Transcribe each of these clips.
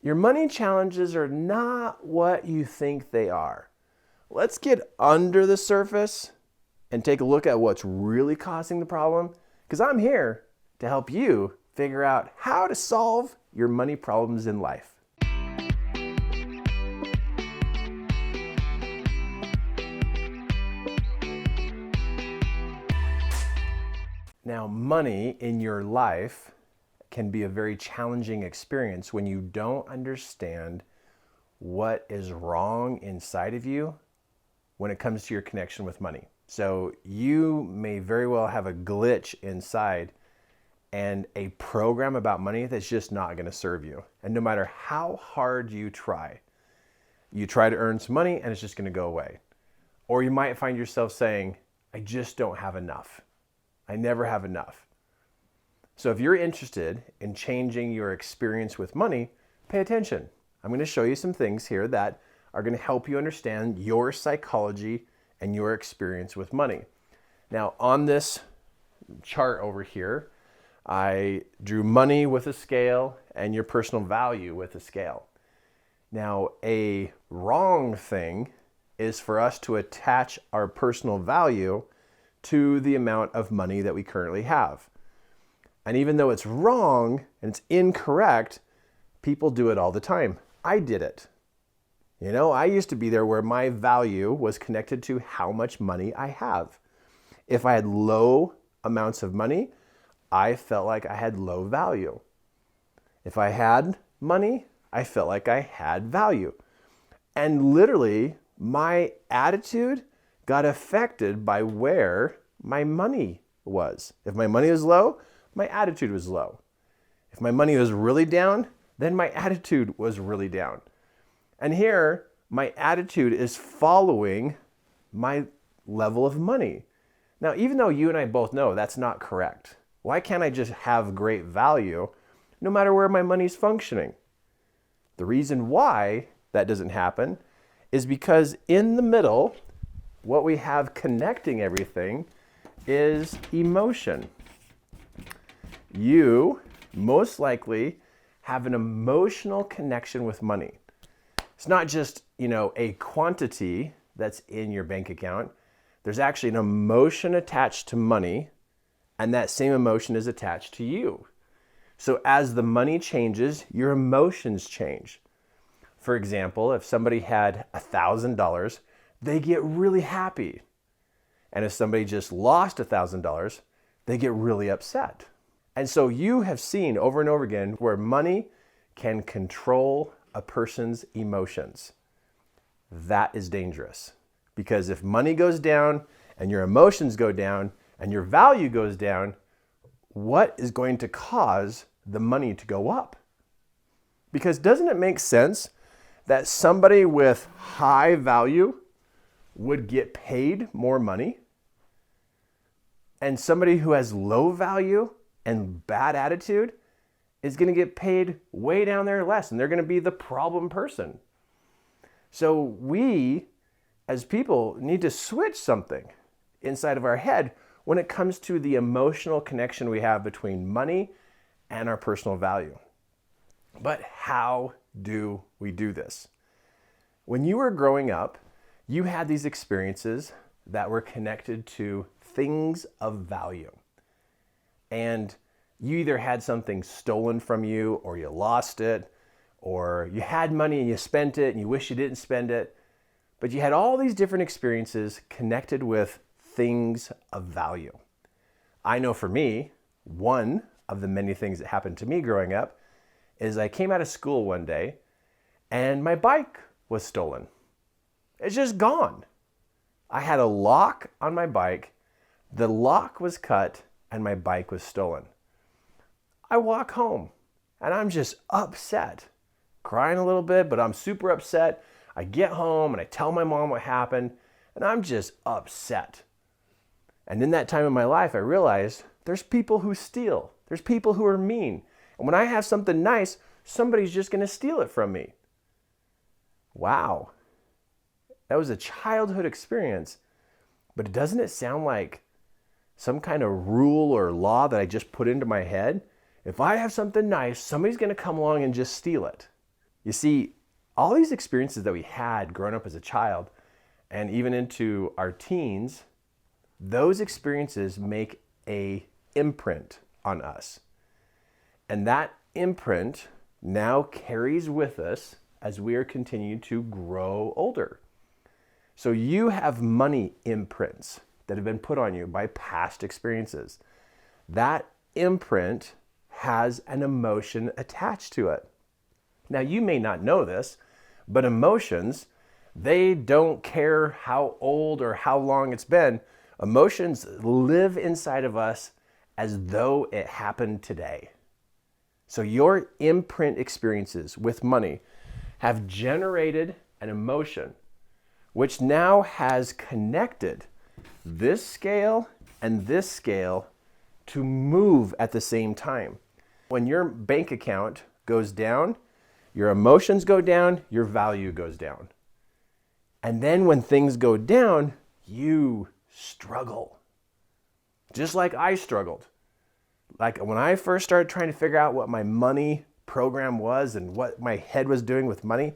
Your money challenges are not what you think they are. Let's get under the surface and take a look at what's really causing the problem, because I'm here to help you figure out how to solve your money problems in life. Now, money in your life can be a very challenging experience when you don't understand what is wrong inside of you when it comes to your connection with money. So you may very well have a glitch inside and a program about money that's just not going to serve you. And no matter how hard you try to earn some money and it's just going to go away. Or you might find yourself saying, I just don't have enough. I never have enough. So if you're interested in changing your experience with money, pay attention. I'm going to show you some things here that are going to help you understand your psychology and your experience with money. Now, on this chart over here, I drew money with a scale and your personal value with a scale. Now, a wrong thing is for us to attach our personal value to the amount of money that we currently have. And even though it's wrong and it's incorrect, people do it all the time. I did it. I used to be there where my value was connected to how much money I have. If I had low amounts of money, I felt like I had low value. If I had money, I felt like I had value. And literally, my attitude got affected by where my money was. If my money was low, my attitude was low. If my money was really down, then my attitude was really down. And here, my attitude is following my level of money. Now, even though you and I both know that's not correct, why can't I just have great value no matter where my money's functioning? The reason why that doesn't happen is because in the middle, what we have connecting everything is emotion. You most likely have an emotional connection with money. It's not just, a quantity that's in your bank account. There's actually an emotion attached to money, and that same emotion is attached to you. So as the money changes, your emotions change. For example, if somebody had $1,000, they get really happy. And if somebody just lost $1,000, they get really upset. And so you have seen over and over again where money can control a person's emotions. That is dangerous, because if money goes down and your emotions go down and your value goes down, what is going to cause the money to go up? Because doesn't it make sense that somebody with high value would get paid more money, and somebody who has low value and bad attitude is going to get paid way down there less, and they're going to be the problem person? So we, as people, need to switch something inside of our head when it comes to the emotional connection we have between money and our personal value. But how do we do this? When you were growing up, you had these experiences that were connected to things of value. And you either had something stolen from you, or you lost it, or you had money and you spent it and you wish you didn't spend it. But you had all these different experiences connected with things of value. I know for me, one of the many things that happened to me growing up is I came out of school one day and my bike was stolen. It's just gone. I had a lock on my bike. The lock was cut and my bike was stolen. I walk home and I'm just upset, crying a little bit, but I'm super upset. I get home and I tell my mom what happened, and I'm just upset. And in that time in my life, I realized there's people who steal. There's people who are mean. And when I have something nice, somebody's just going to steal it from me. Wow. That was a childhood experience. But doesn't it sound like some kind of rule or law that I just put into my head? If I have something nice, somebody's going to come along and just steal it. You see, all these experiences that we had growing up as a child and even into our teens, those experiences make an imprint on us. And that imprint now carries with us as we are continuing to grow older. So you have money imprints that have been put on you by past experiences. That imprint has an emotion attached to it. Now, you may not know this, but emotions, they don't care how old or how long it's been. Emotions live inside of us as though it happened today. So your imprint experiences with money have generated an emotion, which now has connected this scale and this scale to move at the same time. When your bank account goes down, your emotions go down, your value goes down. And then when things go down, you struggle. Just like I struggled. Like when I first started trying to figure out what my money program was and what my head was doing with money,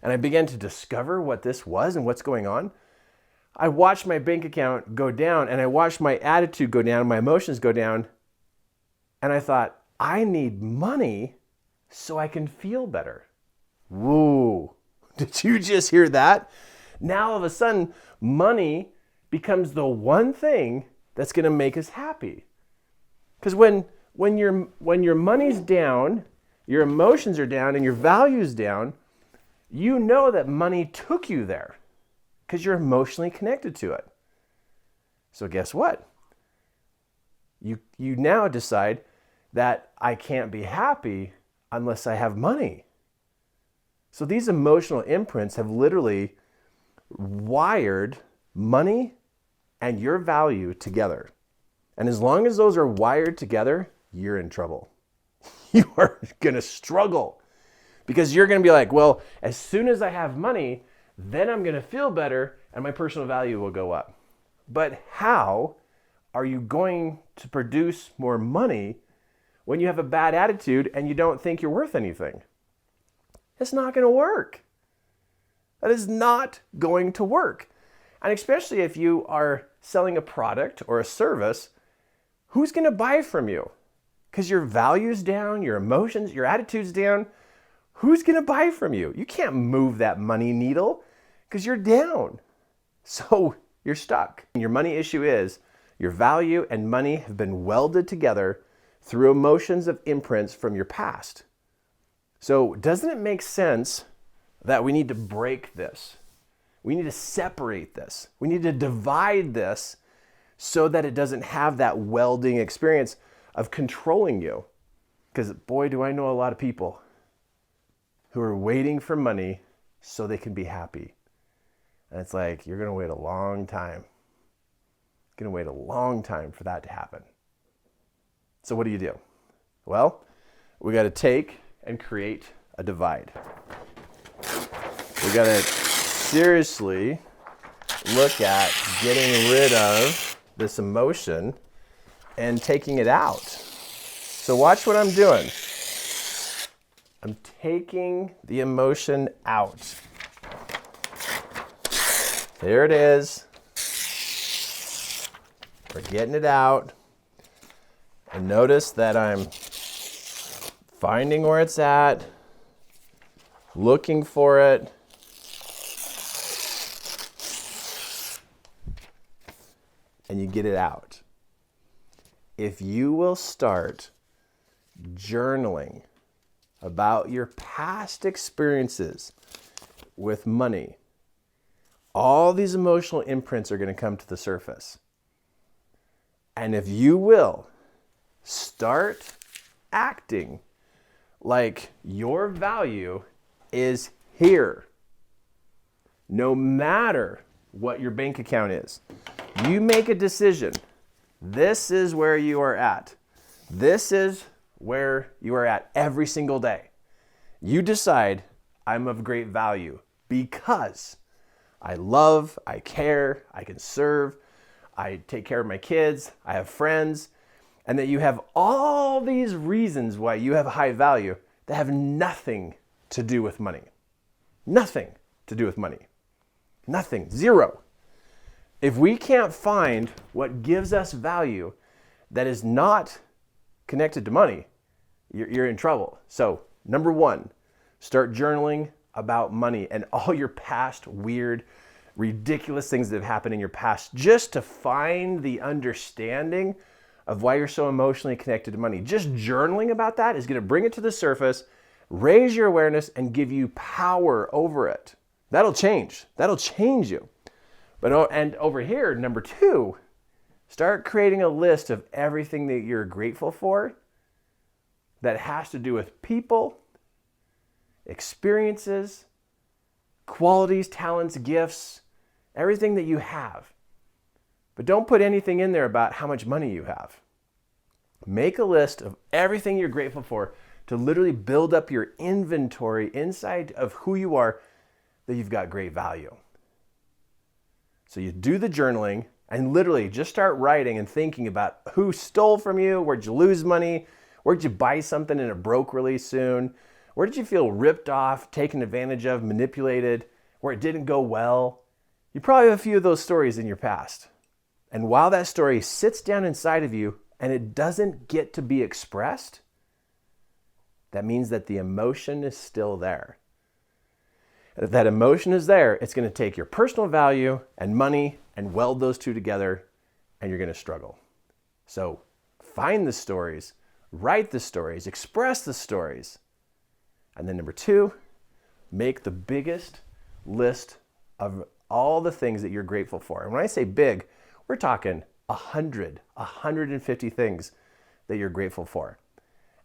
and I began to discover what this was and what's going on, I watched my bank account go down and I watched my attitude go down and my emotions go down. And I thought, I need money so I can feel better. Whoa, did you just hear that? Now all of a sudden, money becomes the one thing that's going to make us happy. Because when your money's down, your emotions are down, and your value's down, you know that money took you there because you're emotionally connected to it. So guess what? You now decide that I can't be happy unless I have money. So these emotional imprints have literally wired money and your value together. And as long as those are wired together, you're in trouble. You are going to struggle because you're going to be like, well, as soon as I have money, then I'm going to feel better and my personal value will go up. But how are you going to produce more money when you have a bad attitude and you don't think you're worth anything? It's not going to work. That is not going to work. And especially if you are selling a product or a service, who's going to buy from you? Because your value's down, your emotions, your attitude's down. Who's going to buy from you? You can't move that money needle because you're down. So you're stuck. Your money issue is your value and money have been welded together through emotions of imprints from your past. So doesn't it make sense that we need to break this? We need to separate this. We need to divide this so that it doesn't have that welding experience of controlling you. Because boy, do I know a lot of people who are waiting for money so they can be happy. And it's like, you're going to wait a long time. You're going to wait a long time for that to happen. So what do? Well, we got to take and create a divide. We got to seriously look at getting rid of this emotion and taking it out. So watch what I'm doing. I'm taking the emotion out. There it is. We're getting it out. And notice that I'm finding where it's at, looking for it, and you get it out. If you will start journaling about your past experiences with money, all these emotional imprints are going to come to the surface. And if you will start acting like your value is here, no matter what your bank account is, you make a decision. This is where you are at. This is where you are at every single day. You decide, I'm of great value because I love, I care, I can serve, I take care of my kids, I have friends, and that you have all these reasons why you have high value that have nothing to do with money. Nothing to do with money. Nothing. Zero. If we can't find what gives us value that is not connected to money, you're in trouble. So, number one, start journaling about money and all your past weird, ridiculous things that have happened in your past, just to find the understanding of why you're so emotionally connected to money. Just journaling about that is going to bring it to the surface, raise your awareness, and give you power over it. That'll change. That'll change you. And over here, number two, start creating a list of everything that you're grateful for that has to do with people, experiences, qualities, talents, gifts, everything that you have. But don't put anything in there about how much money you have. Make a list of everything you're grateful for to literally build up your inventory inside of who you are, that you've got great value. So you do the journaling and literally just start writing and thinking about who stole from you, where'd you lose money, where'd you buy something and it broke really soon, where did you feel ripped off, taken advantage of, manipulated, where it didn't go well. You probably have a few of those stories in your past. And while that story sits down inside of you and it doesn't get to be expressed, that means that the emotion is still there. And if that emotion is there, it's going to take your personal value and money and weld those two together, and you're going to struggle. So find the stories, write the stories, express the stories. And then number two, make the biggest list of all the things that you're grateful for. And when I say big, we're talking 100, 150 things that you're grateful for.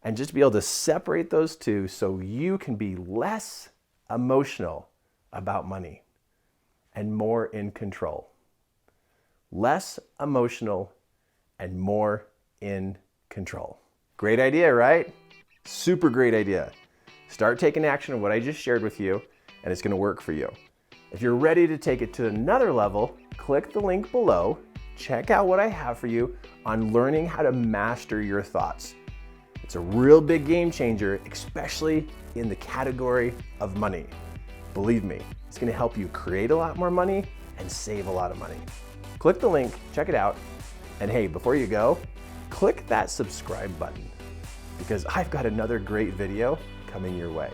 And just be able to separate those two so you can be less emotional about money and more in control. Less emotional and more in control. Great idea, right? Super great idea. Start taking action on what I just shared with you, and it's going to work for you. If you're ready to take it to another level, click the link below. Check out what I have for you on learning how to master your thoughts. It's a real big game changer, especially in the category of money. Believe me, it's going to help you create a lot more money and save a lot of money. Click the link, check it out, and hey, before you go, click that subscribe button because I've got another great video coming your way.